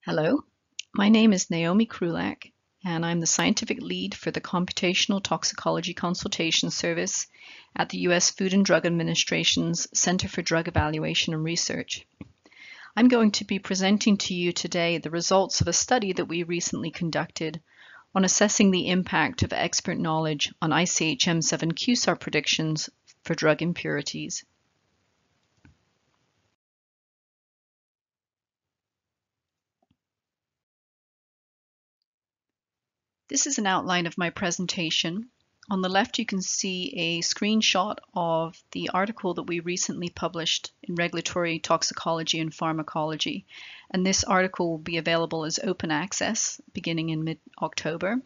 Hello, my name is Naomi Kruhlak, and I'm the scientific lead for the Computational Toxicology Consultation Service at the U.S. Food and Drug Administration's Center for Drug Evaluation and Research. I'm going to be presenting to you today the results of a study that we recently conducted on assessing the impact of expert knowledge on ICH M7 QSAR predictions for drug impurities. This is an outline of my presentation. On the left, you can see a screenshot of the article that we recently published in Regulatory Toxicology and Pharmacology. And this article will be available as open access beginning in mid-October.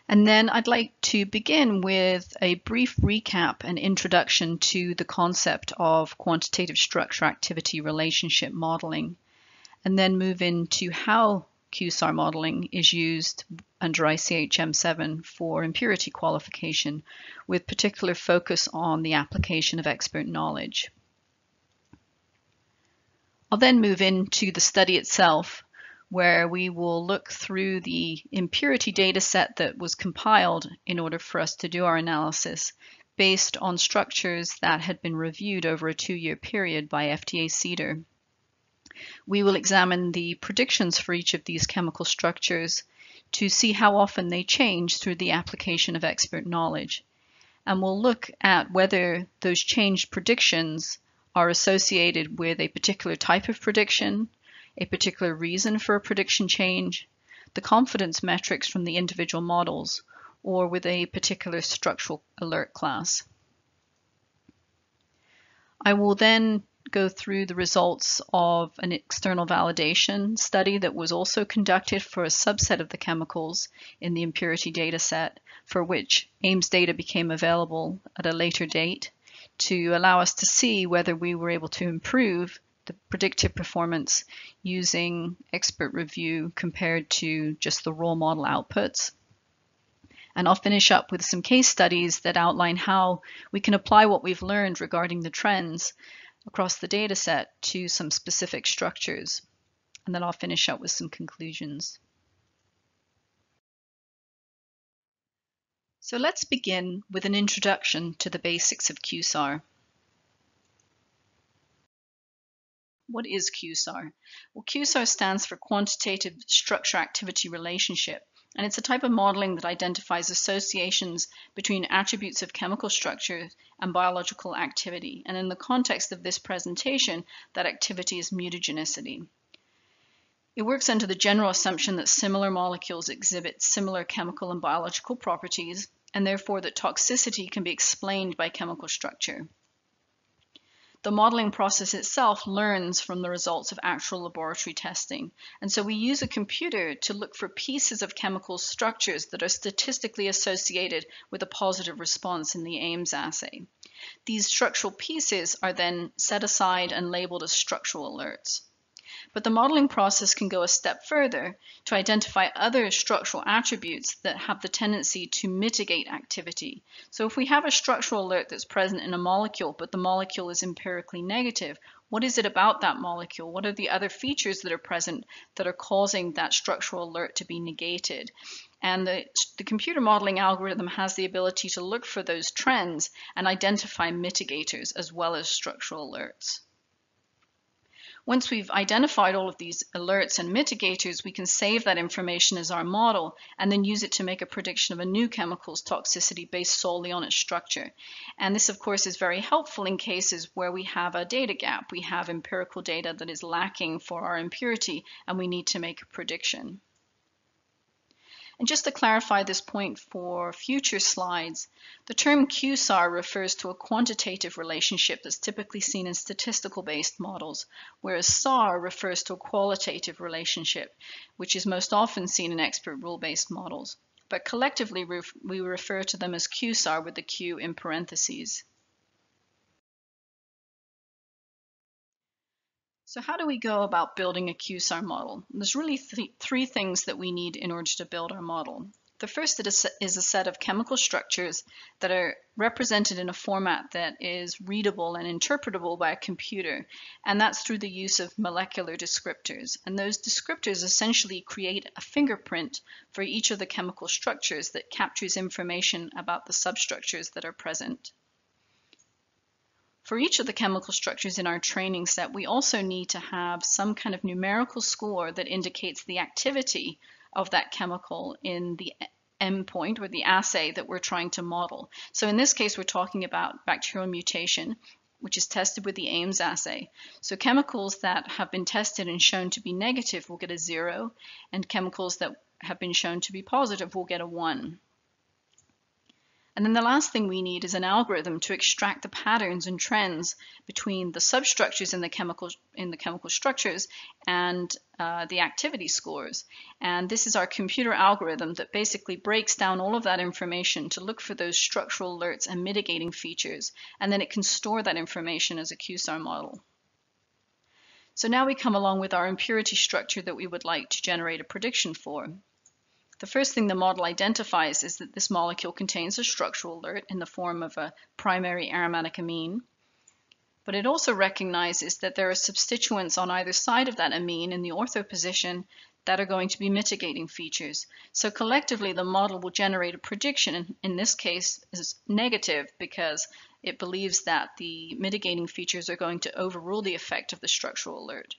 And then I'd like to begin with a brief recap and introduction to the concept of quantitative structure-activity relationship modeling, and then move into how QSAR modeling is used under ICH M7 for impurity qualification, with particular focus on the application of expert knowledge. I'll then move into the study itself, where we will look through the impurity data set that was compiled in order for us to do our analysis based on structures that had been reviewed over a 2-year period by FDA CDER. We will examine the predictions for each of these chemical structures to see how often they change through the application of expert knowledge. And we'll look at whether those changed predictions are associated with a particular type of prediction, a particular reason for a prediction change, the confidence metrics from the individual models, or with a particular structural alert class. I will then go through the results of an external validation study that was also conducted for a subset of the chemicals in the impurity data set, for which Ames data became available at a later date to allow us to see whether we were able to improve the predictive performance using expert review compared to just the raw model outputs. And I'll finish up with some case studies that outline how we can apply what we've learned regarding the trends across the data set to some specific structures. And then I'll finish up with some conclusions. So let's begin with an introduction to the basics of QSAR. What is QSAR? Well, QSAR stands for Quantitative Structure-Activity Relationship, and it's a type of modeling that identifies associations between attributes of chemical structure and biological activity. And in the context of this presentation, that activity is mutagenicity. It works under the general assumption that similar molecules exhibit similar chemical and biological properties, and therefore that toxicity can be explained by chemical structure. The modeling process itself learns from the results of actual laboratory testing. And so we use a computer to look for pieces of chemical structures that are statistically associated with a positive response in the Ames assay. These structural pieces are then set aside and labeled as structural alerts. But the modeling process can go a step further to identify other structural attributes that have the tendency to mitigate activity. So if we have a structural alert that's present in a molecule, but the molecule is empirically negative, what is it about that molecule? What are the other features that are present that are causing that structural alert to be negated? And the computer modeling algorithm has the ability to look for those trends and identify mitigators as well as structural alerts. Once we've identified all of these alerts and mitigators, we can save that information as our model and then use it to make a prediction of a new chemical's toxicity based solely on its structure. And this, of course, is very helpful in cases where we have a data gap. We have empirical data that is lacking for our impurity, and we need to make a prediction. And just to clarify this point for future slides, the term QSAR refers to a quantitative relationship that's typically seen in statistical-based models, whereas SAR refers to a qualitative relationship, which is most often seen in expert rule-based models. But collectively, we refer to them as QSAR with the Q in parentheses. So how do we go about building a QSAR model? There's really three things that we need in order to build our model. The first is a set of chemical structures that are represented in a format that is readable and interpretable by a computer, and that's through the use of molecular descriptors. And those descriptors essentially create a fingerprint for each of the chemical structures that captures information about the substructures that are present. For each of the chemical structures in our training set, we also need to have some kind of numerical score that indicates the activity of that chemical in the endpoint or the assay that we're trying to model. So in this case, we're talking about bacterial mutation, which is tested with the Ames assay. So chemicals that have been tested and shown to be negative will get a 0, and chemicals that have been shown to be positive will get a 1. And then the last thing we need is an algorithm to extract the patterns and trends between the substructures in the chemical structures and the activity scores. And this is our computer algorithm that basically breaks down all of that information to look for those structural alerts and mitigating features, and then it can store that information as a QSAR model. So now we come along with our impurity structure that we would like to generate a prediction for. The first thing the model identifies is that this molecule contains a structural alert in the form of a primary aromatic amine, but it also recognizes that there are substituents on either side of that amine in the ortho position that are going to be mitigating features. So collectively, the model will generate a prediction, in this case is negative, because it believes that the mitigating features are going to overrule the effect of the structural alert.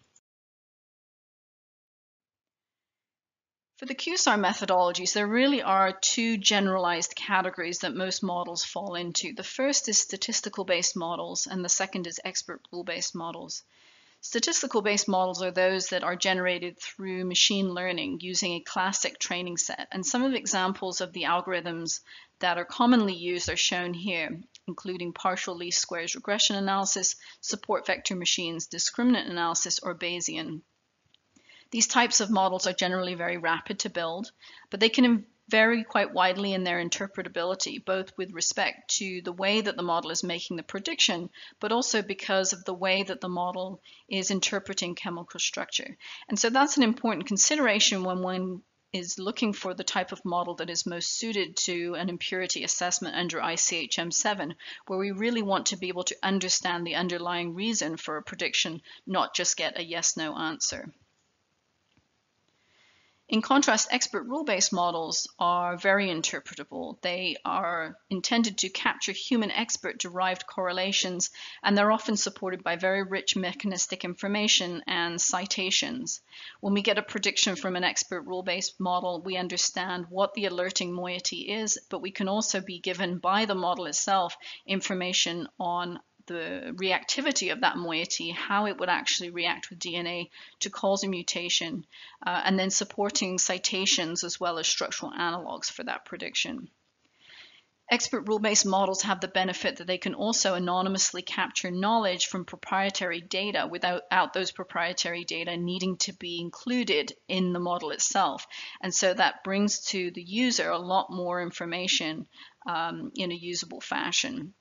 For the QSAR methodologies, there really are two generalized categories that most models fall into. The first is statistical-based models, and the second is expert rule-based models. Statistical-based models are those that are generated through machine learning using a classic training set. And some of the examples of the algorithms that are commonly used are shown here, including partial least squares regression analysis, support vector machines, discriminant analysis, or Bayesian. These types of models are generally very rapid to build, but they can vary quite widely in their interpretability, both with respect to the way that the model is making the prediction, but also because of the way that the model is interpreting chemical structure. And so that's an important consideration when one is looking for the type of model that is most suited to an impurity assessment under ICH M7, where we really want to be able to understand the underlying reason for a prediction, not just get a yes-no answer. In contrast, expert rule-based models are very interpretable. They are intended to capture human expert-derived correlations, and they're often supported by very rich mechanistic information and citations. When we get a prediction from an expert rule-based model, we understand what the alerting moiety is, but we can also be given by the model itself information on the reactivity of that moiety, how it would actually react with DNA to cause a mutation, and then supporting citations as well as structural analogs for that prediction. Expert rule-based models have the benefit that they can also anonymously capture knowledge from proprietary data without those proprietary data needing to be included in the model itself. And so that brings to the user a lot more information in a usable fashion.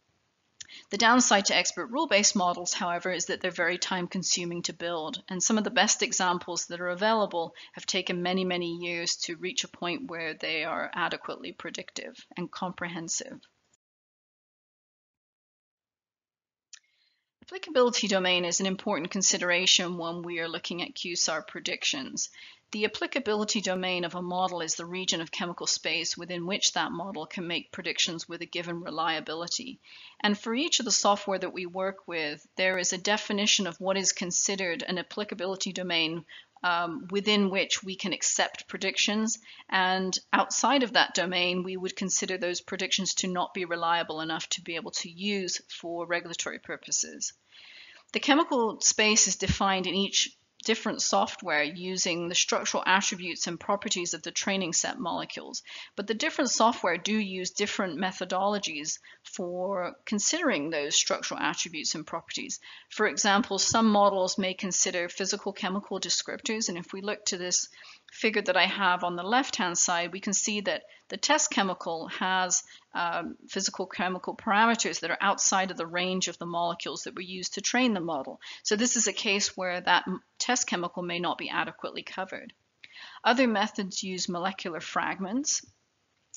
The downside to expert rule-based models, however, is that they're very time-consuming to build, and some of the best examples that are available have taken many, many years to reach a point where they are adequately predictive and comprehensive. Applicability domain is an important consideration when we are looking at QSAR predictions. The applicability domain of a model is the region of chemical space within which that model can make predictions with a given reliability. And for each of the software that we work with, there is a definition of what is considered an applicability domain within which we can accept predictions, and outside of that domain, we would consider those predictions to not be reliable enough to be able to use for regulatory purposes. The chemical space is defined in each different software using the structural attributes and properties of the training set molecules. But the different software do use different methodologies for considering those structural attributes and properties. For example, some models may consider physical chemical descriptors, and if we look to this figure that I have on the left-hand side, we can see that the test chemical has physical chemical parameters that are outside of the range of the molecules that were used to train the model. So this is a case where that test chemical may not be adequately covered. Other methods use molecular fragments,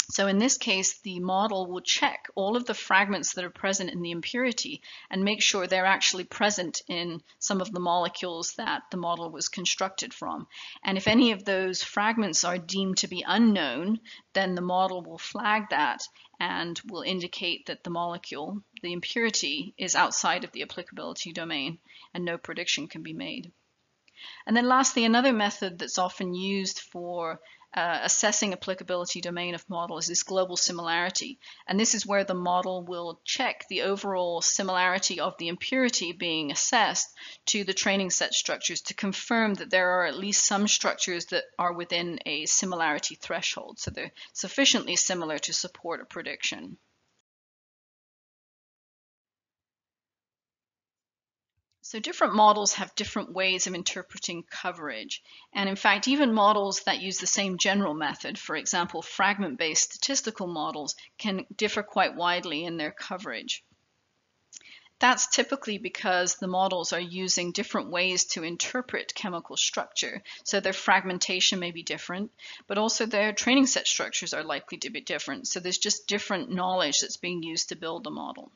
So in this case, the model will check all of the fragments that are present in the impurity and make sure they're actually present in some of the molecules that the model was constructed from. And if any of those fragments are deemed to be unknown, then the model will flag that and will indicate that the molecule, the impurity, is outside of the applicability domain and no prediction can be made. And then lastly, another method that's often used for assessing applicability domain of models is global similarity. And this is where the model will check the overall similarity of the impurity being assessed to the training set structures to confirm that there are at least some structures that are within a similarity threshold. So they're sufficiently similar to support a prediction. So different models have different ways of interpreting coverage. And in fact, even models that use the same general method, for example, fragment-based statistical models, can differ quite widely in their coverage. That's typically because the models are using different ways to interpret chemical structure. So their fragmentation may be different, but also their training set structures are likely to be different. So there's just different knowledge that's being used to build the model.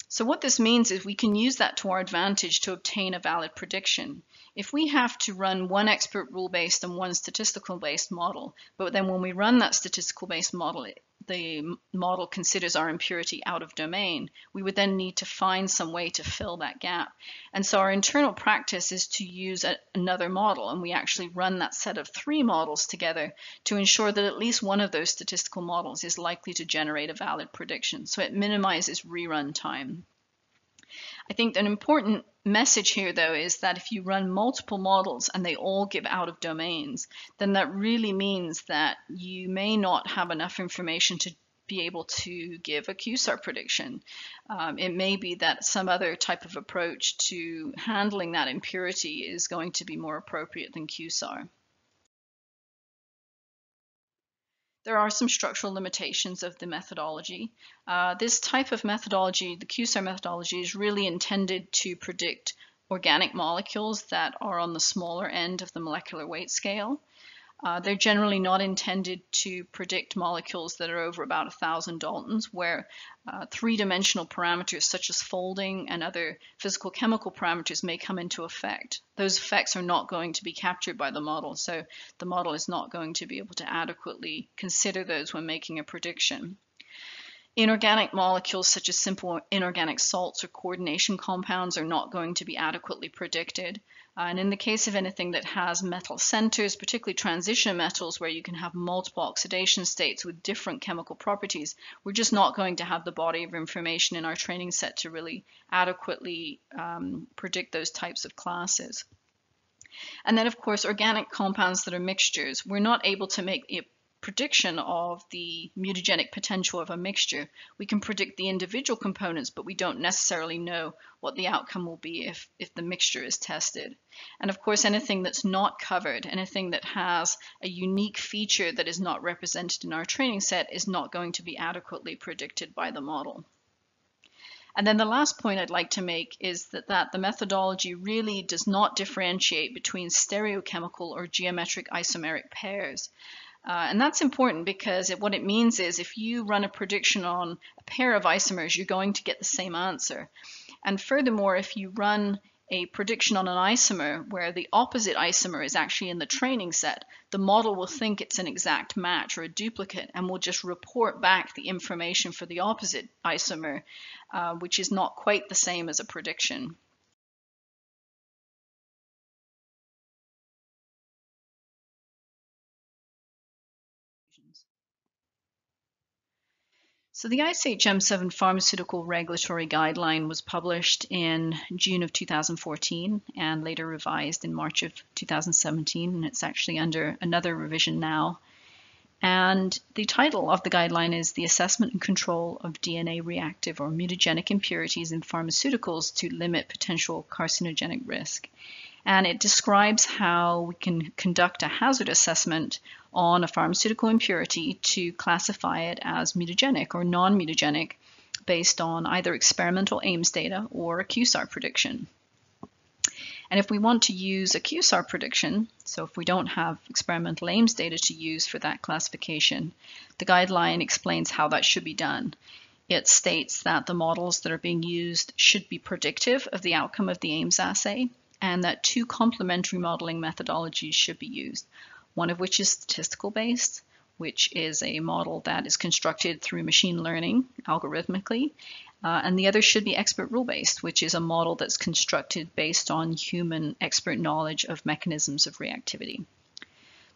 So what this means is we can use that to our advantage to obtain a valid prediction. If we have to run one expert rule-based and one statistical-based model, but then when we run that statistical-based model, the model considers our impurity out of domain, we would then need to find some way to fill that gap. And so our internal practice is to use another model, and we actually run that set of 3 models together to ensure that at least one of those statistical models is likely to generate a valid prediction. So it minimizes rerun time. I think an important message here, though, is that if you run multiple models and they all give out of domains, then that really means that you may not have enough information to be able to give a QSAR prediction. It may be that some other type of approach to handling that impurity is going to be more appropriate than QSAR. There are some structural limitations of the methodology. This type of methodology, the QSAR methodology, is really intended to predict organic molecules that are on the smaller end of the molecular weight scale. They're generally not intended to predict molecules that are over about 1,000 Daltons, where 3-dimensional parameters such as folding and other physical chemical parameters may come into effect. Those effects are not going to be captured by the model, so the model is not going to be able to adequately consider those when making a prediction. Inorganic molecules such as simple inorganic salts or coordination compounds are not going to be adequately predicted. And in the case of anything that has metal centers, particularly transition metals where you can have multiple oxidation states with different chemical properties, we're just not going to have the body of information in our training set to really adequately predict those types of classes. And then, of course, organic compounds that are mixtures, we're not able to make a prediction of the mutagenic potential of a mixture. We can predict the individual components, but we don't necessarily know what the outcome will be if the mixture is tested. And of course, anything that's not covered, anything that has a unique feature that is not represented in our training set is not going to be adequately predicted by the model. And then the last point I'd like to make is that the methodology really does not differentiate between stereochemical or geometric isomeric pairs. And that's important because what it means is if you run a prediction on a pair of isomers, you're going to get the same answer. And furthermore, if you run a prediction on an isomer where the opposite isomer is actually in the training set, the model will think it's an exact match or a duplicate and will just report back the information for the opposite isomer, which is not quite the same as a prediction. So the ICH M7 Pharmaceutical Regulatory Guideline was published in June of 2014 and later revised in March of 2017, and it's actually under another revision now. And the title of the guideline is The Assessment and Control of DNA Reactive or Mutagenic Impurities in Pharmaceuticals to Limit Potential Carcinogenic Risk. And it describes how we can conduct a hazard assessment on a pharmaceutical impurity to classify it as mutagenic or non-mutagenic based on either experimental Ames data or a QSAR prediction. And if we want to use a QSAR prediction, so if we don't have experimental Ames data to use for that classification, the guideline explains how that should be done. It states that the models that are being used should be predictive of the outcome of the Ames assay, and that two complementary modeling methodologies should be used, one of which is statistical based, which is a model that is constructed through machine learning algorithmically, and the other should be expert rule-based, which is a model that's constructed based on human expert knowledge of mechanisms of reactivity.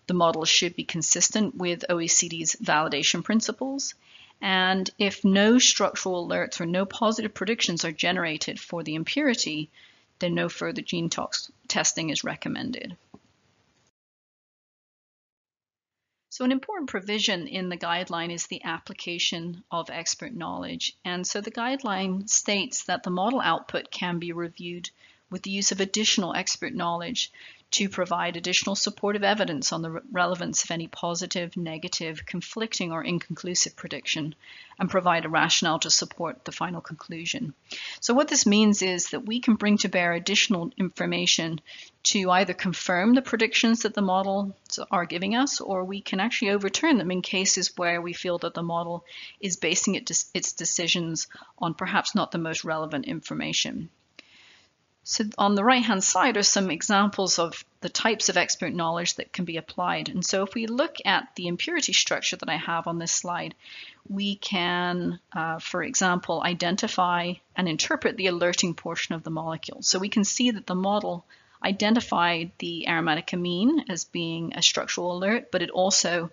The model should be consistent with OECD's validation principles, and if no structural alerts or no positive predictions are generated for the impurity, then no further gene tox testing is recommended. So an important provision in the guideline is the application of expert knowledge. And so the guideline states that the model output can be reviewed with the use of additional expert knowledge to provide additional supportive evidence on the relevance of any positive, negative, conflicting, or inconclusive prediction, and provide a rationale to support the final conclusion. So what this means is that we can bring to bear additional information to either confirm the predictions that the models are giving us, or we can actually overturn them in cases where we feel that the model is basing its decisions on perhaps not the most relevant information. So on the right-hand side are some examples of the types of expert knowledge that can be applied. And so if we look at the impurity structure that I have on this slide, we can, for example, identify and interpret the alerting portion of the molecule. So we can see that the model identified the aromatic amine as being a structural alert, but it also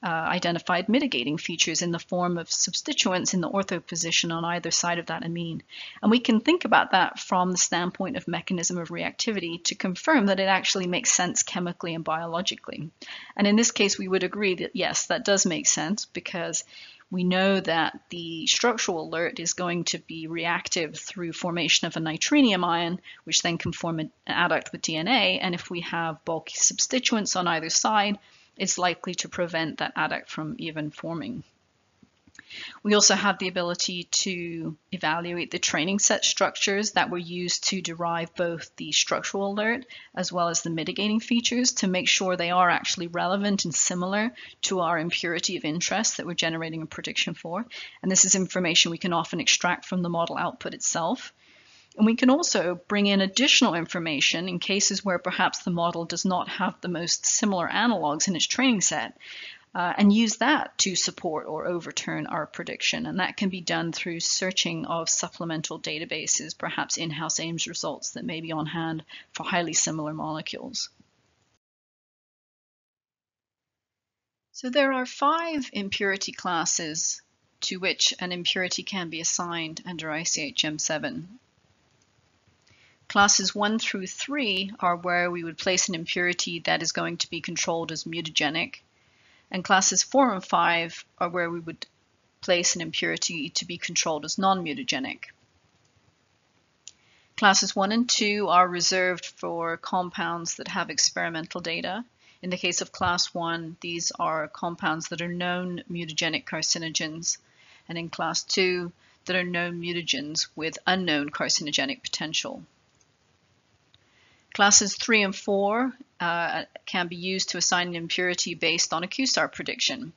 identified mitigating features in the form of substituents in the ortho position on either side of that amine. And we can think about that from the standpoint of mechanism of reactivity to confirm that it actually makes sense chemically and biologically. And in this case, we would agree that yes, that does make sense, because we know that the structural alert is going to be reactive through formation of a nitrenium ion, which then can form an adduct with DNA. And if we have bulky substituents on either side, it's likely to prevent that adduct from even forming. We also have the ability to evaluate the training set structures that were used to derive both the structural alert as well as the mitigating features to make sure they are actually relevant and similar to our impurity of interest that we're generating a prediction for. And this is information we can often extract from the model output itself. And we can also bring in additional information in cases where perhaps the model does not have the most similar analogs in its training set, and use that to support or overturn our prediction. And that can be done through searching of supplemental databases, perhaps in-house Ames results that may be on hand for highly similar molecules. So there are 5 impurity classes to which an impurity can be assigned under ICH M7. Classes 1 through 3 are where we would place an impurity that is going to be controlled as mutagenic, and classes 4 and 5 are where we would place an impurity to be controlled as non-mutagenic. Classes 1 and 2 are reserved for compounds that have experimental data. In the case of class 1, these are compounds that are known mutagenic carcinogens, and in class 2, that are known mutagens with unknown carcinogenic potential. Classes 3 and 4 can be used to assign an impurity based on a QSAR prediction.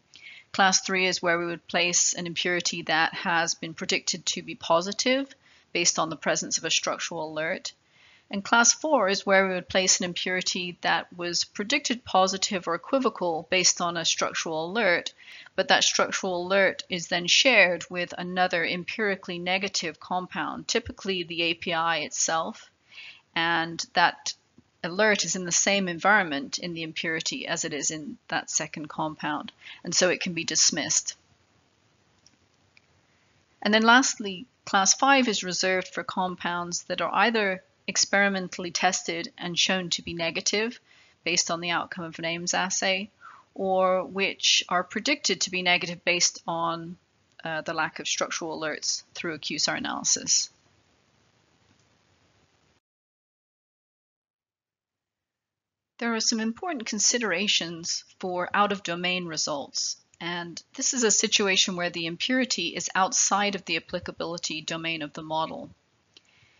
Class 3 is where we would place an impurity that has been predicted to be positive based on the presence of a structural alert. And class 4 is where we would place an impurity that was predicted positive or equivocal based on a structural alert, but that structural alert is then shared with another empirically negative compound, typically the API itself. And that alert is in the same environment in the impurity as it is in that second compound, and so it can be dismissed. And then lastly, class 5 is reserved for compounds that are either experimentally tested and shown to be negative based on the outcome of an Ames assay, or which are predicted to be negative based on the lack of structural alerts through a QSAR analysis. There are some important considerations for out-of-domain results, and this is a situation where the impurity is outside of the applicability domain of the model.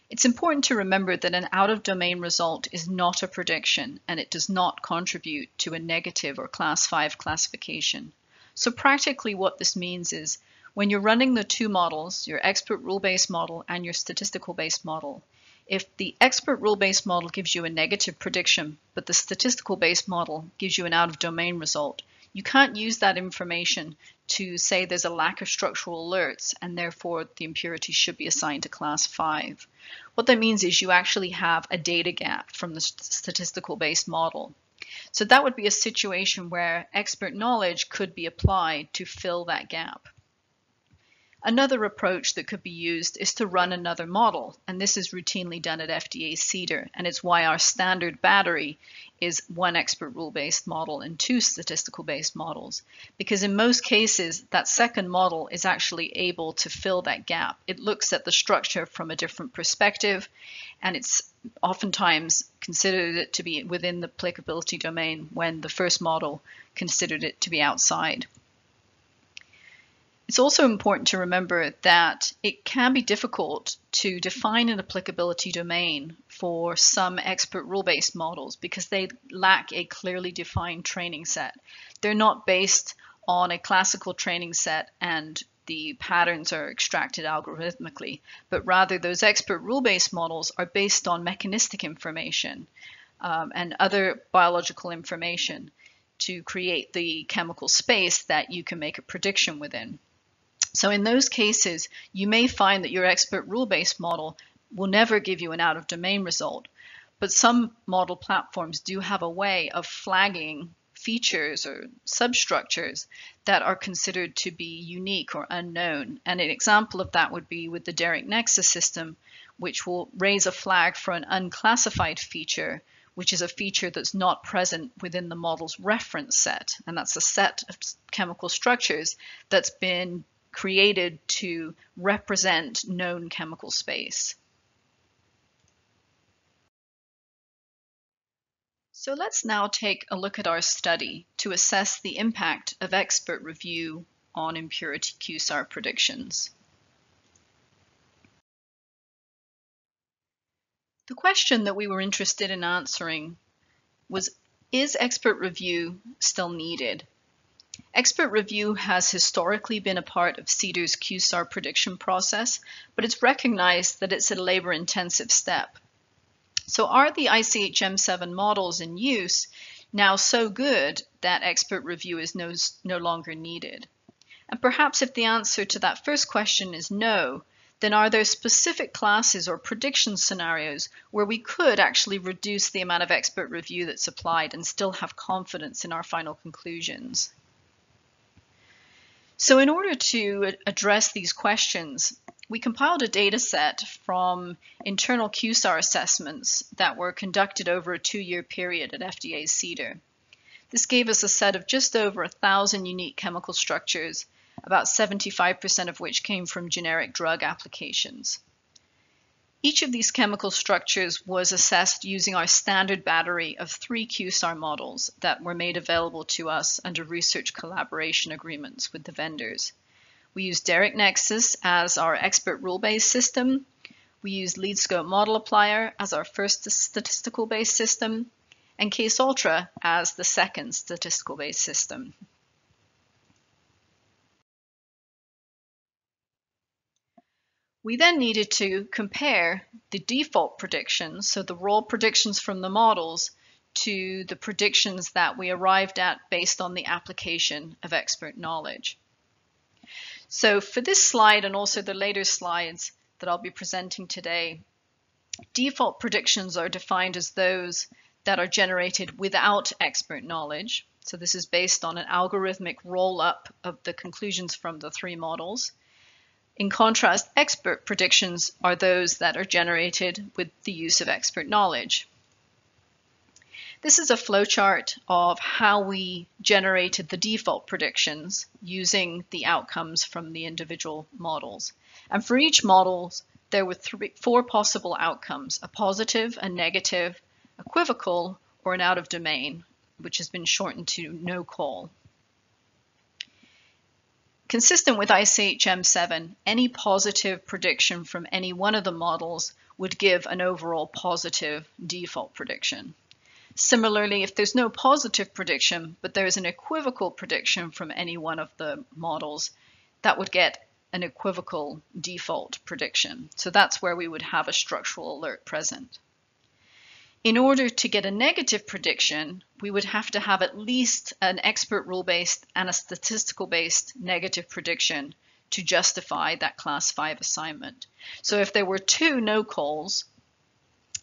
It's important to remember that an out-of-domain result is not a prediction, and it does not contribute to a negative or class 5 classification. So practically what this means is, when you're running the two models, your expert rule-based model and your statistical-based model, if the expert rule-based model gives you a negative prediction, but the statistical-based model gives you an out-of-domain result, you can't use that information to say there's a lack of structural alerts and therefore the impurity should be assigned to class 5. What that means is you actually have a data gap from the statistical-based model. So that would be a situation where expert knowledge could be applied to fill that gap. Another approach that could be used is to run another model, and this is routinely done at FDA CDER, and it's why our standard battery is one expert rule-based model and two statistical-based models, because in most cases that second model is actually able to fill that gap. It looks at the structure from a different perspective, and it's oftentimes considered it to be within the applicability domain when the first model considered it to be outside. It's also important to remember that it can be difficult to define an applicability domain for some expert rule-based models because they lack a clearly defined training set. They're not based on a classical training set and the patterns are extracted algorithmically, but rather those expert rule-based models are based on mechanistic information and other biological information to create the chemical space that you can make a prediction within. So in those cases, you may find that your expert rule-based model will never give you an out-of-domain result, but some model platforms do have a way of flagging features or substructures that are considered to be unique or unknown. And an example of that would be with the Derek Nexus system, which will raise a flag for an unclassified feature, which is a feature that's not present within the model's reference set. And that's a set of chemical structures that's been created to represent known chemical space. So let's now take a look at our study to assess the impact of expert review on impurity QSAR predictions. The question that we were interested in answering was, is expert review still needed? Expert review has historically been a part of CDER's QSAR prediction process, but it's recognized that it's a labor-intensive step. So are the ICH M7 models in use now so good that expert review is no longer needed? And perhaps if the answer to that first question is no, then are there specific classes or prediction scenarios where we could actually reduce the amount of expert review that's applied and still have confidence in our final conclusions? So in order to address these questions, we compiled a data set from internal QSAR assessments that were conducted over a 2-year period at FDA CDER. This gave us a set of just over 1,000 unique chemical structures, about 75% of which came from generic drug applications. Each of these chemical structures was assessed using our standard battery of 3 QSAR models that were made available to us under research collaboration agreements with the vendors. We used Derek Nexus as our expert rule-based system. We used LeadScope Model Applier as our first statistical-based system, and Case Ultra as the second statistical-based system. We then needed to compare the default predictions, so the raw predictions from the models, to the predictions that we arrived at based on the application of expert knowledge. So for this slide and also the later slides that I'll be presenting today, default predictions are defined as those that are generated without expert knowledge. So this is based on an algorithmic roll-up of the conclusions from the 3 models. In contrast, expert predictions are those that are generated with the use of expert knowledge. This is a flowchart of how we generated the default predictions using the outcomes from the individual models. And for each model, there were 4 possible outcomes: a positive, a negative, equivocal, or an out of domain, which has been shortened to no call. Consistent with ICH M7, any positive prediction from any one of the models would give an overall positive default prediction. Similarly, if there's no positive prediction, but there's an equivocal prediction from any one of the models, that would get an equivocal default prediction. So that's where we would have a structural alert present. In order to get a negative prediction, we would have to have at least an expert rule-based and a statistical-based negative prediction to justify that class 5 assignment. So if there were 2 no calls,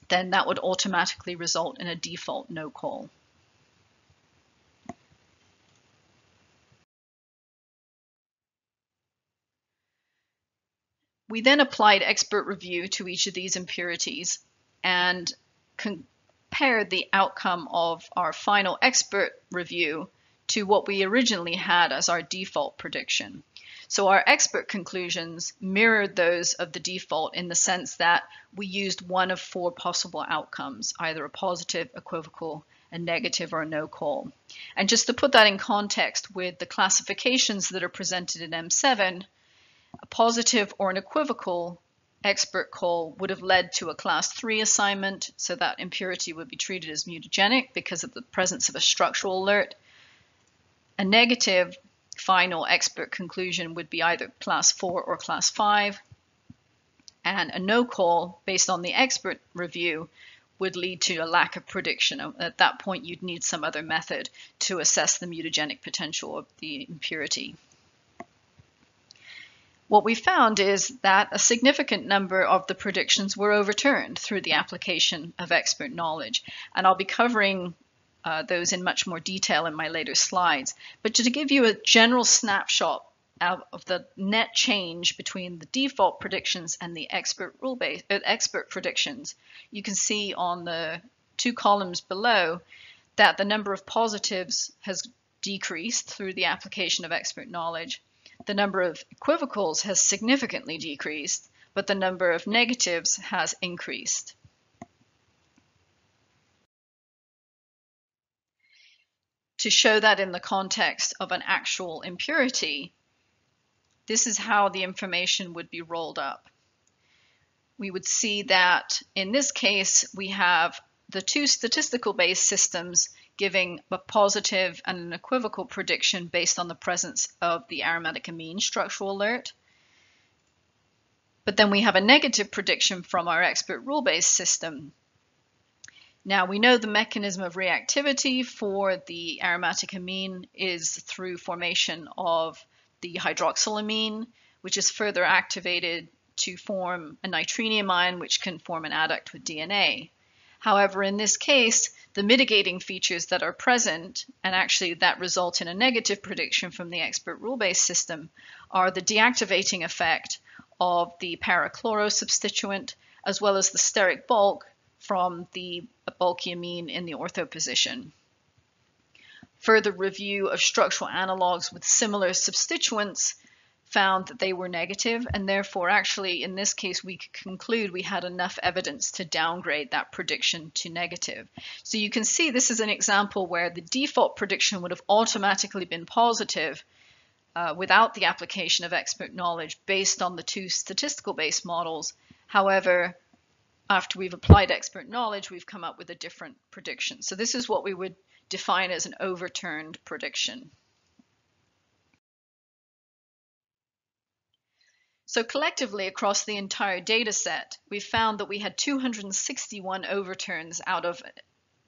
then that would automatically result in a default no call. We then applied expert review to each of these impurities and compared the outcome of our final expert review to what we originally had as our default prediction. So our expert conclusions mirrored those of the default in the sense that we used one of 4 possible outcomes, either a positive, equivocal, a negative, or a no call. And just to put that in context with the classifications that are presented in M7, a positive or an equivocal expert call would have led to a class 3 assignment, so that impurity would be treated as mutagenic because of the presence of a structural alert. A negative final expert conclusion would be either class 4 or class 5, and a no call based on the expert review would lead to a lack of prediction. At that point, you'd need some other method to assess the mutagenic potential of the impurity. What we found is that a significant number of the predictions were overturned through the application of expert knowledge, and I'll be covering those in much more detail in my later slides. But to give you a general snapshot of the net change between the default predictions and the expert predictions, you can see on the 2 columns below that the number of positives has decreased through the application of expert knowledge. The number of equivocals has significantly decreased, but the number of negatives has increased. To show that in the context of an actual impurity, this is how the information would be rolled up. We would see that in this case, we have the 2 statistical-based systems giving a positive and an equivocal prediction based on the presence of the aromatic amine structural alert. But then we have a negative prediction from our expert rule-based system. Now we know the mechanism of reactivity for the aromatic amine is through formation of the hydroxylamine, which is further activated to form a nitreniamine, which can form an adduct with DNA. However, in this case, the mitigating features that are present, and actually that result in a negative prediction from the expert rule-based system, are the deactivating effect of the parachloro substituent, as well as the steric bulk from the bulky amine in the ortho position. Further review of structural analogs with similar substituents found that they were negative, and therefore actually in this case we could conclude we had enough evidence to downgrade that prediction to negative. So you can see this is an example where the default prediction would have automatically been positive without the application of expert knowledge based on the 2 statistical-based models. However, after we've applied expert knowledge, we've come up with a different prediction. So this is what we would define as an overturned prediction. So collectively across the entire data set, we found that we had 261 overturns out of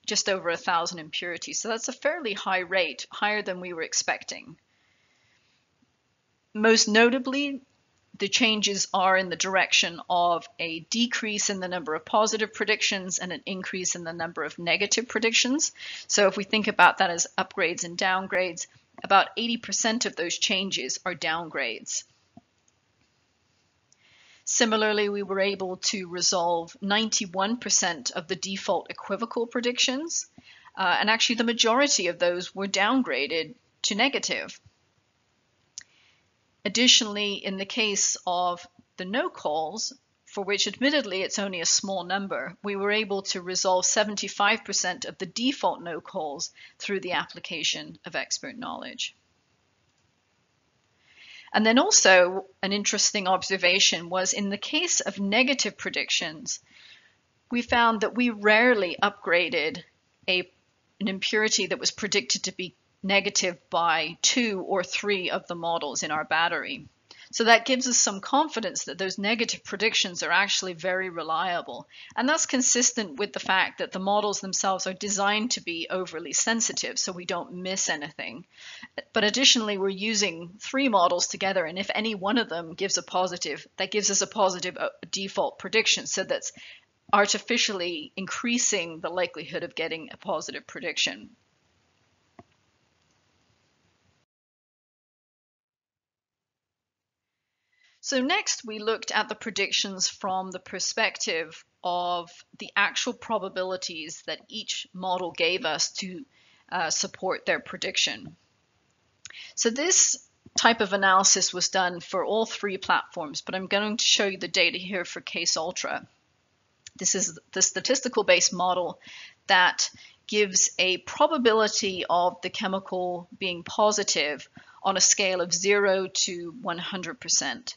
just over 1,000 impurities. So that's a fairly high rate, higher than we were expecting. Most notably, the changes are in the direction of a decrease in the number of positive predictions and an increase in the number of negative predictions. So if we think about that as upgrades and downgrades, about 80% of those changes are downgrades. Similarly, we were able to resolve 91% of the default equivocal predictions, and actually the majority of those were downgraded to negative. Additionally, in the case of the no calls, for which admittedly it's only a small number, we were able to resolve 75% of the default no calls through the application of expert knowledge. And then also an interesting observation was in the case of negative predictions, we found that we rarely upgraded an impurity that was predicted to be negative by 2 or 3 of the models in our battery. So that gives us some confidence that those negative predictions are actually very reliable. And that's consistent with the fact that the models themselves are designed to be overly sensitive so we don't miss anything. But additionally, we're using 3 models together, and if any one of them gives a positive, that gives us a positive default prediction. So that's artificially increasing the likelihood of getting a positive prediction. So next we looked at the predictions from the perspective of the actual probabilities that each model gave us to support their prediction. So this type of analysis was done for all 3 platforms, but I'm going to show you the data here for Case Ultra. This is the statistical-based model that gives a probability of the chemical being positive on a scale of 0 to 100%.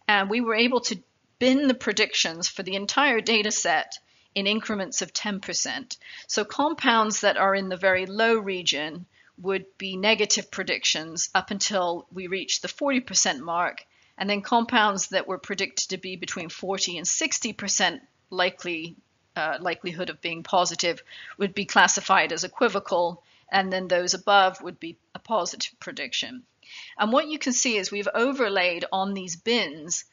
And we were able to bin the predictions for the entire data set in increments of 10%. So compounds that are in the very low region would be negative predictions up until we reach the 40% mark, and then compounds that were predicted to be between 40 and 60% likelihood of being positive would be classified as equivocal, and then those above would be a positive prediction. And what you can see is we've overlaid on these bins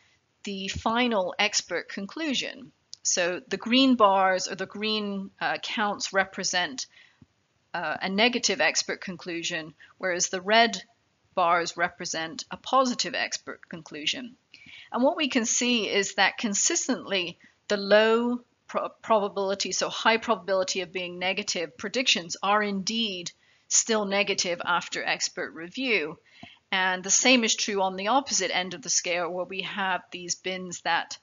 the final expert conclusion. So the green bars or the green counts represent a negative expert conclusion, whereas the red bars represent a positive expert conclusion. And what we can see is that consistently the low probability, so high probability of being negative predictions are indeed still negative after expert review. And the same is true on the opposite end of the scale, where we have these bins that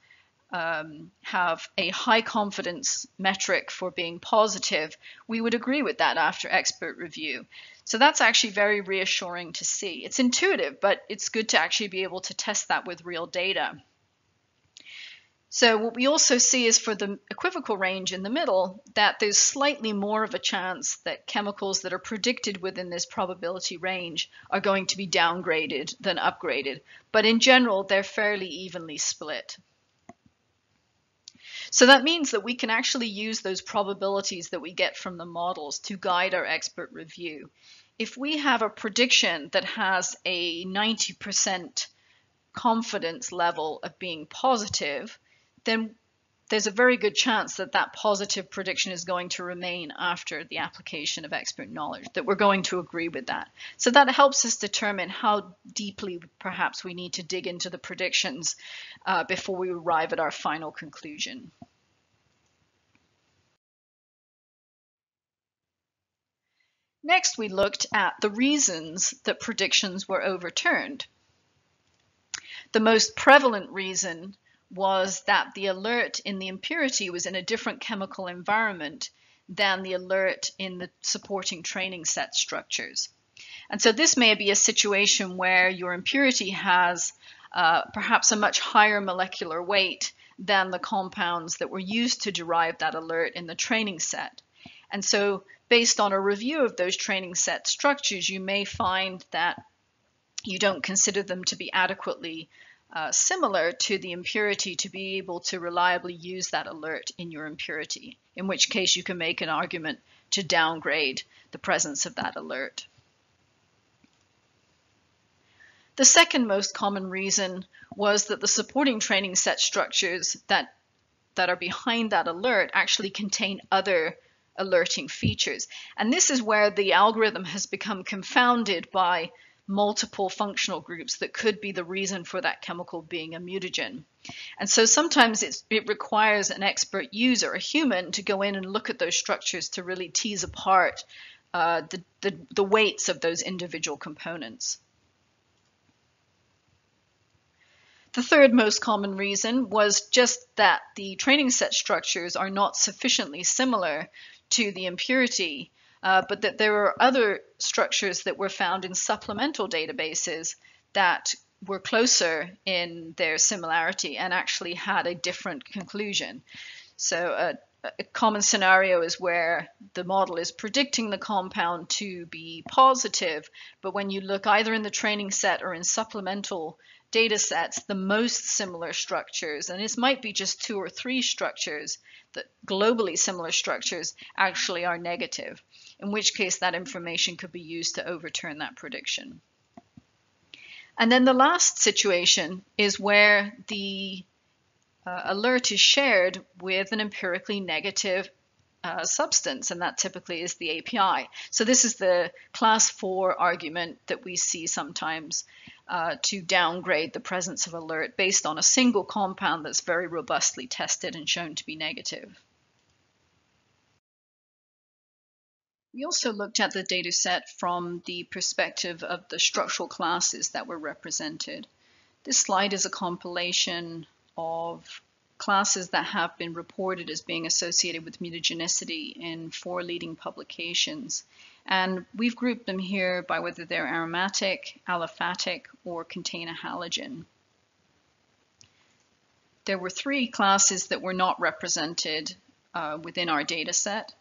have a high confidence metric for being positive. We would agree with that after expert review. So that's actually very reassuring to see. It's intuitive, but it's good to actually be able to test that with real data. So what we also see is for the equivocal range in the middle, that there's slightly more of a chance that chemicals that are predicted within this probability range are going to be downgraded than upgraded. But in general, they're fairly evenly split. So that means that we can actually use those probabilities that we get from the models to guide our expert review. If we have a prediction that has a 90% confidence level of being positive, then there's a very good chance that that positive prediction is going to remain after the application of expert knowledge, that we're going to agree with that. So that helps us determine how deeply perhaps we need to dig into the predictions before we arrive at our final conclusion. Next, we looked at the reasons that predictions were overturned. The most prevalent reason was that the alert in the impurity was in a different chemical environment than the alert in the supporting training set structures. And so this may be a situation where your impurity has perhaps a much higher molecular weight than the compounds that were used to derive that alert in the training set. And so based on a review of those training set structures, you may find that you don't consider them to be adequately similar to the impurity to be able to reliably use that alert in your impurity, in which case you can make an argument to downgrade the presence of that alert. The second most common reason was that the supporting training set structures that are behind that alert actually contain other alerting features. And this is where the algorithm has become confounded by multiple functional groups that could be the reason for that chemical being a mutagen. And so sometimes it requires an expert user, a human, to go in and look at those structures to really tease apart the weights of those individual components. The third most common reason was just that the training set structures are not sufficiently similar to the impurity, but that there are other structures that were found in supplemental databases that were closer in their similarity and actually had a different conclusion. So a common scenario is where the model is predicting the compound to be positive, but when you look either in the training set or in supplemental data sets, the most similar structures, and this might be just 2 or 3 structures, that globally similar structures actually are negative, in which case that information could be used to overturn that prediction. And then the last situation is where the alert is shared with an empirically negative substance, and that typically is the API. So this is the class 4 argument that we see sometimes to downgrade the presence of alert based on a single compound that's very robustly tested and shown to be negative. We also looked at the data set from the perspective of the structural classes that were represented. This slide is a compilation of classes that have been reported as being associated with mutagenicity in 4 leading publications. And we've grouped them here by whether they're aromatic, aliphatic, or contain a halogen. There were 3 classes that were not represented within our data set.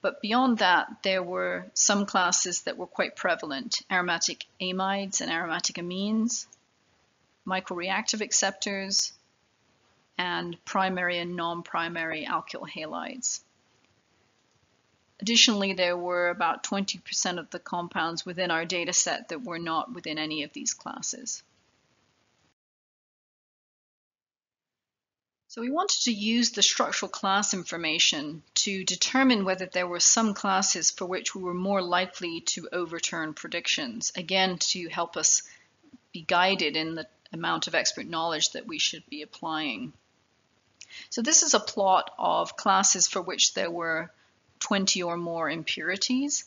But beyond that, there were some classes that were quite prevalent: aromatic amides and aromatic amines, microreactive acceptors, and primary and non-primary alkyl halides. Additionally, there were about 20% of the compounds within our data set that were not within any of these classes. So we wanted to use the structural class information to determine whether there were some classes for which we were more likely to overturn predictions, again to help us be guided in the amount of expert knowledge that we should be applying. So this is a plot of classes for which there were 20 or more impurities,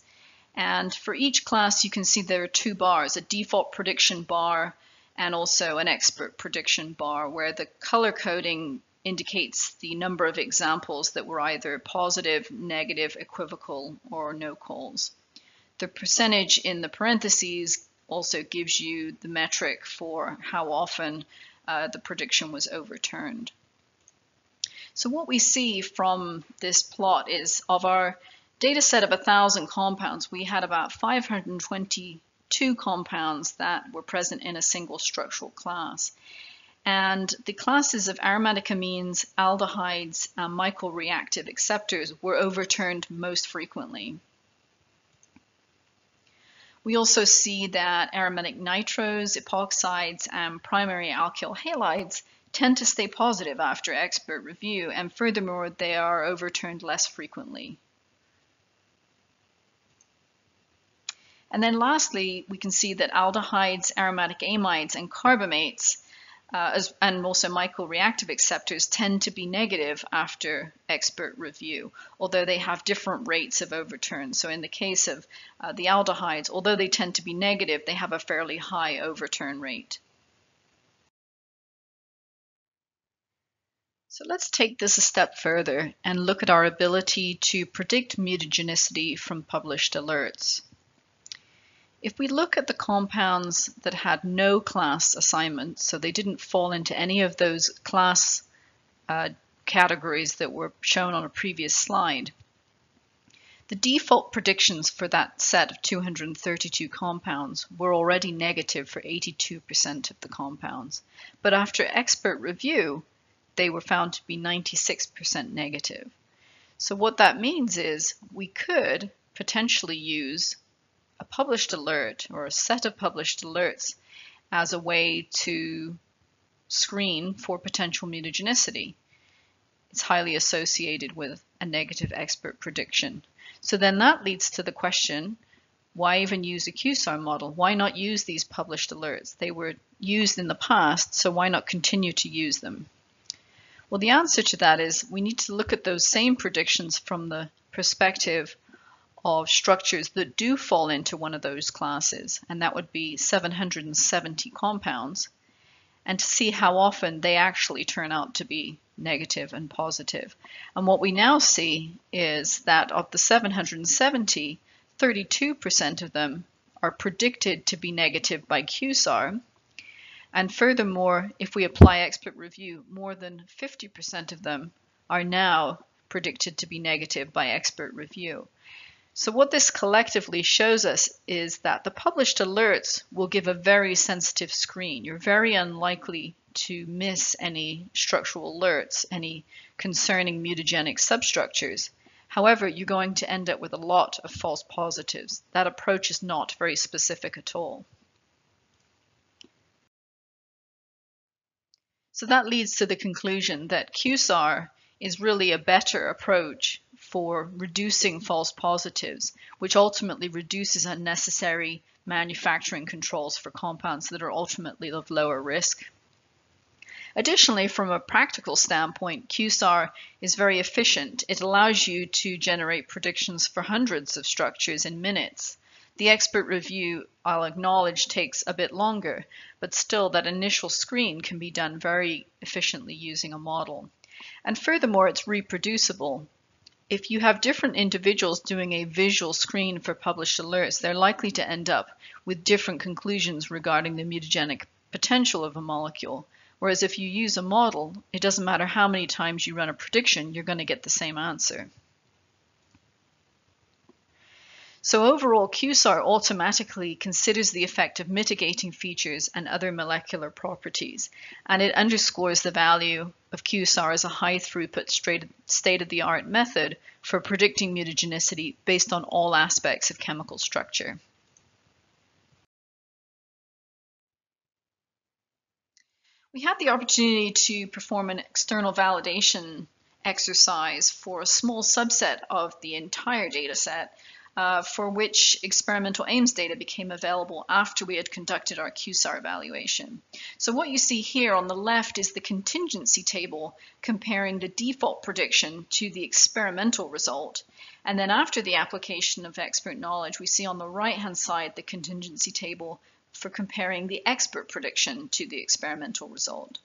and for each class you can see there are 2 bars, a default prediction bar and also an expert prediction bar, where the color coding indicates the number of examples that were either positive, negative, equivocal, or no calls. The percentage in the parentheses also gives you the metric for how often the prediction was overturned. So what we see from this plot is, of our data set of 1,000 compounds, we had about 522 compounds that were present in a single structural class. And the classes of aromatic amines, aldehydes, and microreactive acceptors were overturned most frequently. We also see that aromatic nitros, epoxides, and primary alkyl halides tend to stay positive after expert review, and furthermore, they are overturned less frequently. And then lastly, we can see that aldehydes, aromatic amides, and carbamates and also microreactive acceptors tend to be negative after expert review, although they have different rates of overturn. So in the case of the aldehydes, although they tend to be negative, they have a fairly high overturn rate. So let's take this a step further and look at our ability to predict mutagenicity from published alerts. If we look at the compounds that had no class assignment, so they didn't fall into any of those class categories that were shown on a previous slide, the default predictions for that set of 232 compounds were already negative for 82% of the compounds. But after expert review, they were found to be 96% negative. So what that means is we could potentially use a published alert or a set of published alerts as a way to screen for potential mutagenicity. It's highly associated with a negative expert prediction. So then that leads to the question, why even use a QSAR model? Why not use these published alerts? They were used in the past, so why not continue to use them? Well, the answer to that is we need to look at those same predictions from the perspective of structures that do fall into one of those classes, and that would be 770 compounds, and to see how often they actually turn out to be negative and positive. And what we now see is that of the 770, 32% of them are predicted to be negative by QSAR, and furthermore, if we apply expert review, more than 50% of them are now predicted to be negative by expert review. So what this collectively shows us is that the published alerts will give a very sensitive screen. You're very unlikely to miss any structural alerts, any concerning mutagenic substructures. However, you're going to end up with a lot of false positives. That approach is not very specific at all. So that leads to the conclusion that QSAR is really a better approach for reducing false positives, which ultimately reduces unnecessary manufacturing controls for compounds that are ultimately of lower risk. Additionally, from a practical standpoint, QSAR is very efficient. It allows you to generate predictions for hundreds of structures in minutes. The expert review, I'll acknowledge, takes a bit longer, but still that initial screen can be done very efficiently using a model. And furthermore, it's reproducible. If you have different individuals doing a visual screen for published alerts, they're likely to end up with different conclusions regarding the mutagenic potential of a molecule. Whereas if you use a model, it doesn't matter how many times you run a prediction, you're going to get the same answer. So overall, QSAR automatically considers the effect of mitigating features and other molecular properties, and it underscores the value of QSAR as a high-throughput, state-of-the-art method for predicting mutagenicity based on all aspects of chemical structure. We had the opportunity to perform an external validation exercise for a small subset of the entire data set, for which experimental Ames data became available after we had conducted our QSAR evaluation. So what you see here on the left is the contingency table comparing the default prediction to the experimental result. And then after the application of expert knowledge, we see on the right-hand side the contingency table for comparing the expert prediction to the experimental result.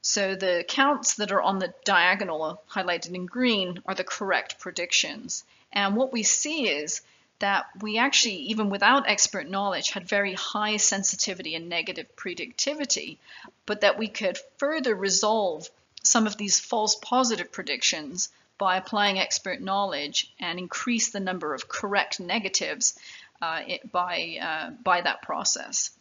So the counts that are on the diagonal highlighted in green are the correct predictions. And what we see is that we actually, even without expert knowledge, had very high sensitivity and negative predictivity, but that we could further resolve some of these false positive predictions by applying expert knowledge and increase the number of correct negatives by that process.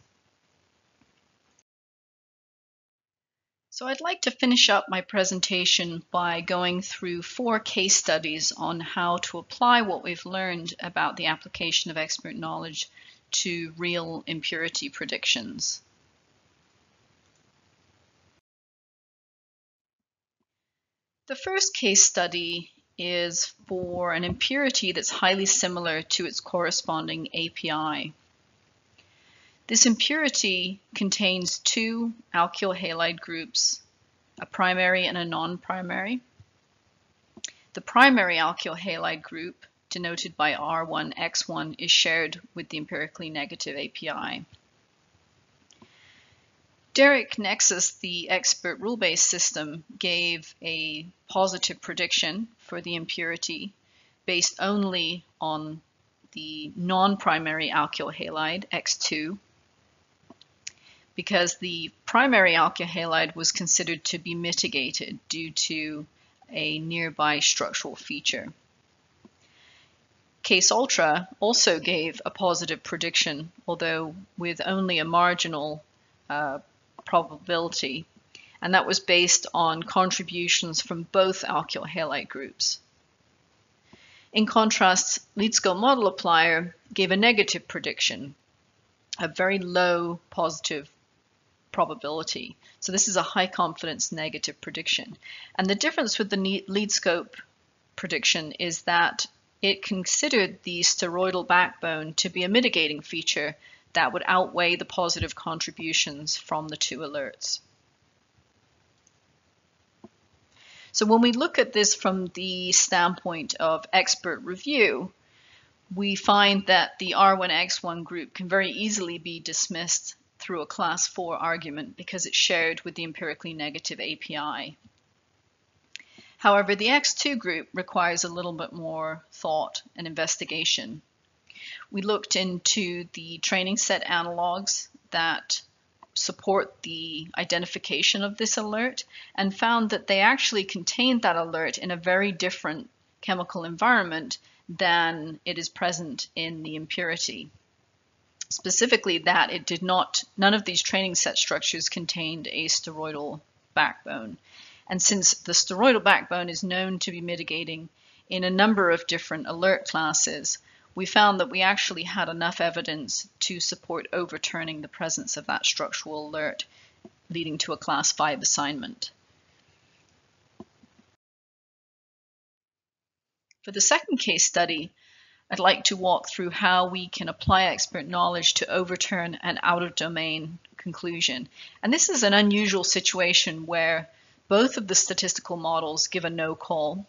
So I'd like to finish up my presentation by going through 4 case studies on how to apply what we've learned about the application of expert knowledge to real impurity predictions. The first case study is for an impurity that's highly similar to its corresponding API. This impurity contains 2 alkyl halide groups, a primary and a non-primary. The primary alkyl halide group, denoted by R1X1, is shared with the empirically negative API. Derek Nexus, the expert rule-based system, gave a positive prediction for the impurity based only on the non-primary alkyl halide, X2, because the primary alkyl halide was considered to be mitigated due to a nearby structural feature. Case Ultra also gave a positive prediction, although with only a marginal probability, and that was based on contributions from both alkyl halide groups. In contrast, Leedscope model applier gave a negative prediction, a very low positive probability. So this is a high confidence negative prediction. And the difference with the Leedscope prediction is that it considered the steroidal backbone to be a mitigating feature that would outweigh the positive contributions from the 2 alerts. So when we look at this from the standpoint of expert review, we find that the R1X1 group can very easily be dismissed through a class 4 argument because it's shared with the empirically negative API. However, the X2 group requires a little bit more thought and investigation. We looked into the training set analogs that support the identification of this alert and found that they actually contained that alert in a very different chemical environment than it is present in the impurity. Specifically that none of these training set structures contained a steroidal backbone. And since the steroidal backbone is known to be mitigating in a number of different alert classes, we found that we actually had enough evidence to support overturning the presence of that structural alert, leading to a class 5 assignment. For the second case study, I'd like to walk through how we can apply expert knowledge to overturn an out-of-domain conclusion. And this is an unusual situation where both of the statistical models give a no call.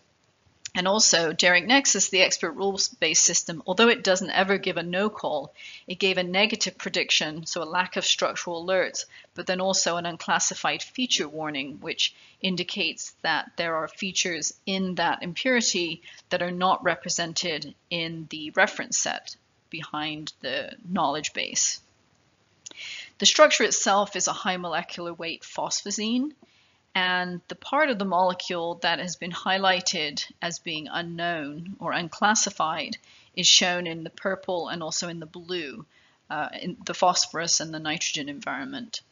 And also, Derek Nexus, the expert rules-based system, although it doesn't ever give a no call, it gave a negative prediction, so a lack of structural alerts, but then also an unclassified feature warning, which indicates that there are features in that impurity that are not represented in the reference set behind the knowledge base. The structure itself is a high molecular weight phosphazine, and the part of the molecule that has been highlighted as being unknown or unclassified is shown in the purple and also in the blue, in the phosphorus and the nitrogen environment.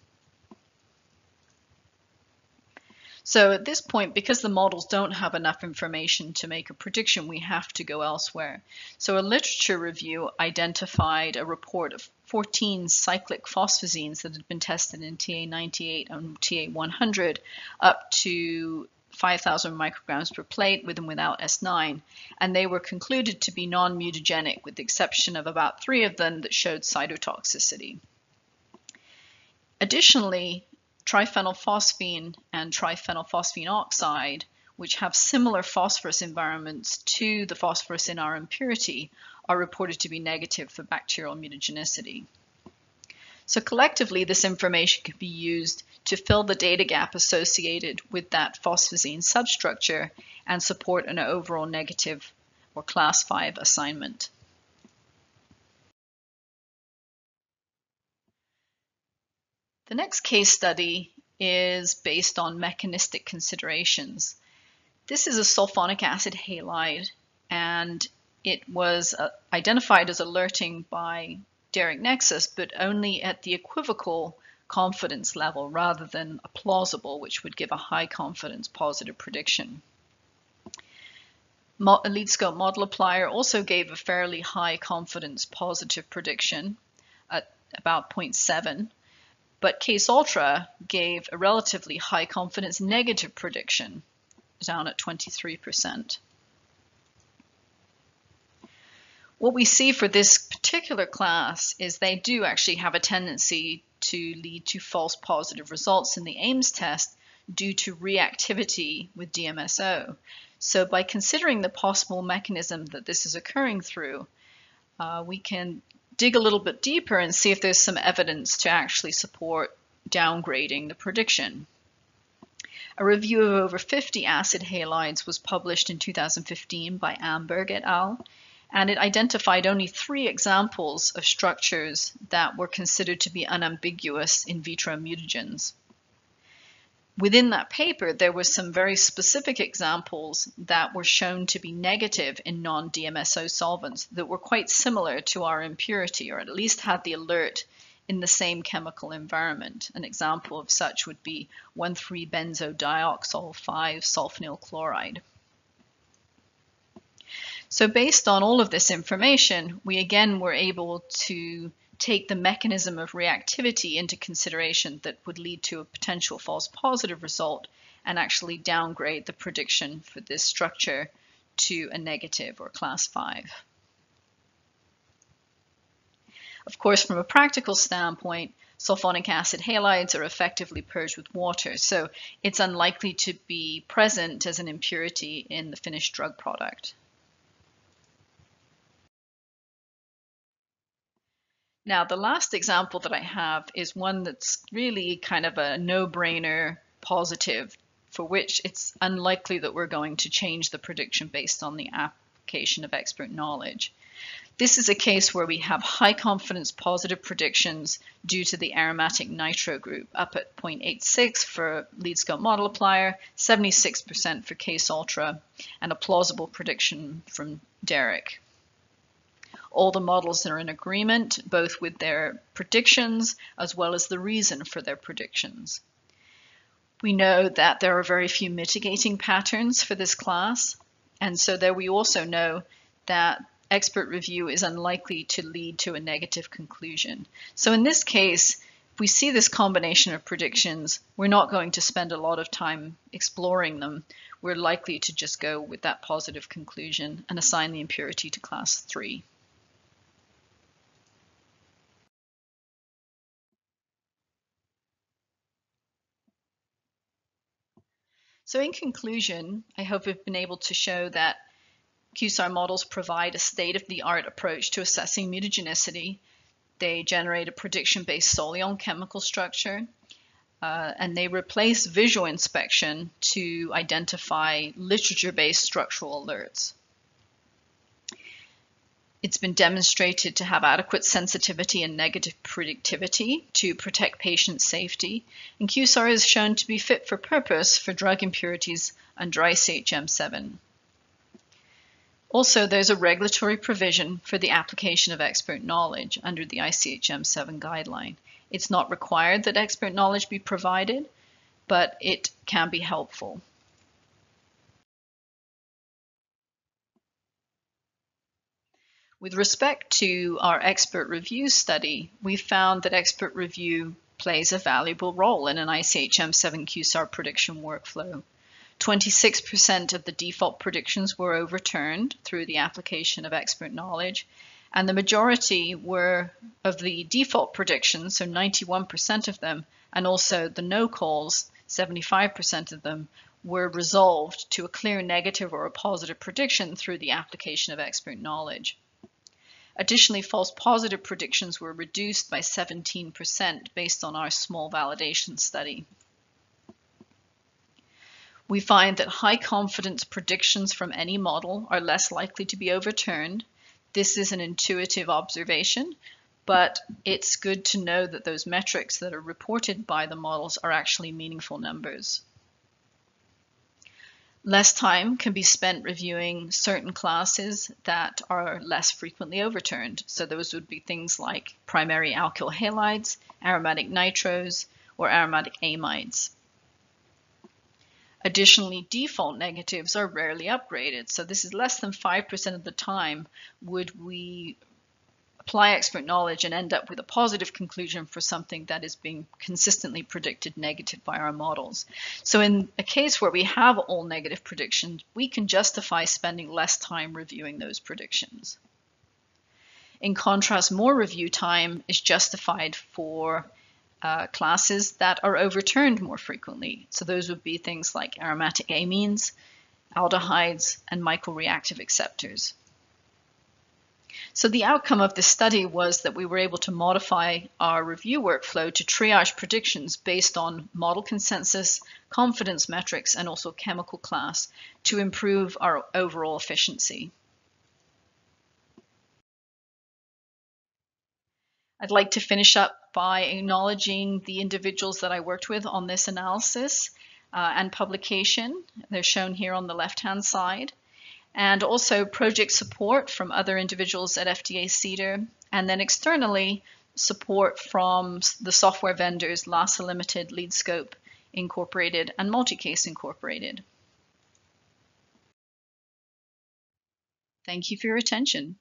So at this point, because the models don't have enough information to make a prediction, we have to go elsewhere. So a literature review identified a report of 14 cyclic phosphazines that had been tested in TA98 and TA100 up to 5,000 micrograms per plate with and without S9, and they were concluded to be non-mutagenic with the exception of about 3 of them that showed cytotoxicity. Additionally, triphenylphosphine and triphenylphosphine oxide, which have similar phosphorus environments to the phosphorus in our impurity, are reported to be negative for bacterial mutagenicity. So collectively, this information can be used to fill the data gap associated with that phosphazine substructure and support an overall negative or class 5 assignment. The next case study is based on mechanistic considerations. This is a sulfonic acid halide, and it was identified as alerting by Derek Nexus, but only at the equivocal confidence level rather than a plausible, which would give a high confidence positive prediction. A lead scope model applier also gave a fairly high confidence positive prediction at about 0.7. But Case Ultra gave a relatively high confidence negative prediction, down at 23%. What we see for this particular class is they do actually have a tendency to lead to false positive results in the Ames test due to reactivity with DMSO. So by considering the possible mechanism that this is occurring through, we can dig a little bit deeper and see if there's some evidence to actually support downgrading the prediction. A review of over 50 acid halides was published in 2015 by Amberg et al., and it identified only 3 examples of structures that were considered to be unambiguous in vitro mutagens. Within that paper, there were some very specific examples that were shown to be negative in non-DMSO solvents that were quite similar to our impurity, or at least had the alert in the same chemical environment. An example of such would be 1,3-benzodioxole-5-sulfonyl chloride. So based on all of this information, we again were able to take the mechanism of reactivity into consideration that would lead to a potential false positive result and actually downgrade the prediction for this structure to a negative or class 5. Of course, from a practical standpoint, sulfonic acid halides are effectively purged with water, so it's unlikely to be present as an impurity in the finished drug product. Now, the last example that I have is one that's really kind of a no-brainer positive, for which it's unlikely that we're going to change the prediction based on the application of expert knowledge. This is a case where we have high confidence positive predictions due to the aromatic nitro group, up at 0.86 for lead scope multiplier, 76% for case ultra, and a plausible prediction from Derek. All the models are in agreement, both with their predictions as well as the reason for their predictions. We know that there are very few mitigating patterns for this class, and so there we also know that expert review is unlikely to lead to a negative conclusion. So in this case, if we see this combination of predictions, we're not going to spend a lot of time exploring them. We're likely to just go with that positive conclusion and assign the impurity to class 3. So in conclusion, I hope I've been able to show that QSAR models provide a state-of-the-art approach to assessing mutagenicity. They generate a prediction based solely on chemical structure, and they replace visual inspection to identify literature-based structural alerts. It's been demonstrated to have adequate sensitivity and negative predictivity to protect patient safety, and QSAR is shown to be fit for purpose for drug impurities under ICH M7. Also, there's a regulatory provision for the application of expert knowledge under the ICH M7 guideline. It's not required that expert knowledge be provided, but it can be helpful. With respect to our expert review study, we found that expert review plays a valuable role in an ICH M7 QSAR prediction workflow. 26% of the default predictions were overturned through the application of expert knowledge, and the majority were of the default predictions, so 91% of them, and also the no calls, 75% of them, were resolved to a clear negative or a positive prediction through the application of expert knowledge. Additionally, false positive predictions were reduced by 17% based on our small validation study. We find that high confidence predictions from any model are less likely to be overturned. This is an intuitive observation, but it's good to know that those metrics that are reported by the models are actually meaningful numbers. Less time can be spent reviewing certain classes that are less frequently overturned. So those would be things like primary alkyl halides, aromatic nitros, or aromatic amides. Additionally, default negatives are rarely upgraded. So this is less than 5% of the time would we apply expert knowledge and end up with a positive conclusion for something that is being consistently predicted negative by our models. So in a case where we have all negative predictions, we can justify spending less time reviewing those predictions. In contrast, more review time is justified for classes that are overturned more frequently. So those would be things like aromatic amines, aldehydes, and mycoreactive acceptors. So the outcome of this study was that we were able to modify our review workflow to triage predictions based on model consensus, confidence metrics, and also chemical class to improve our overall efficiency. I'd like to finish up by acknowledging the individuals that I worked with on this analysis and publication. They're shown here on the left-hand side. And also project support from other individuals at FDA CDER, and then externally support from the software vendors LASA Limited, LeadScope Incorporated, and Multicase Incorporated. Thank you for your attention.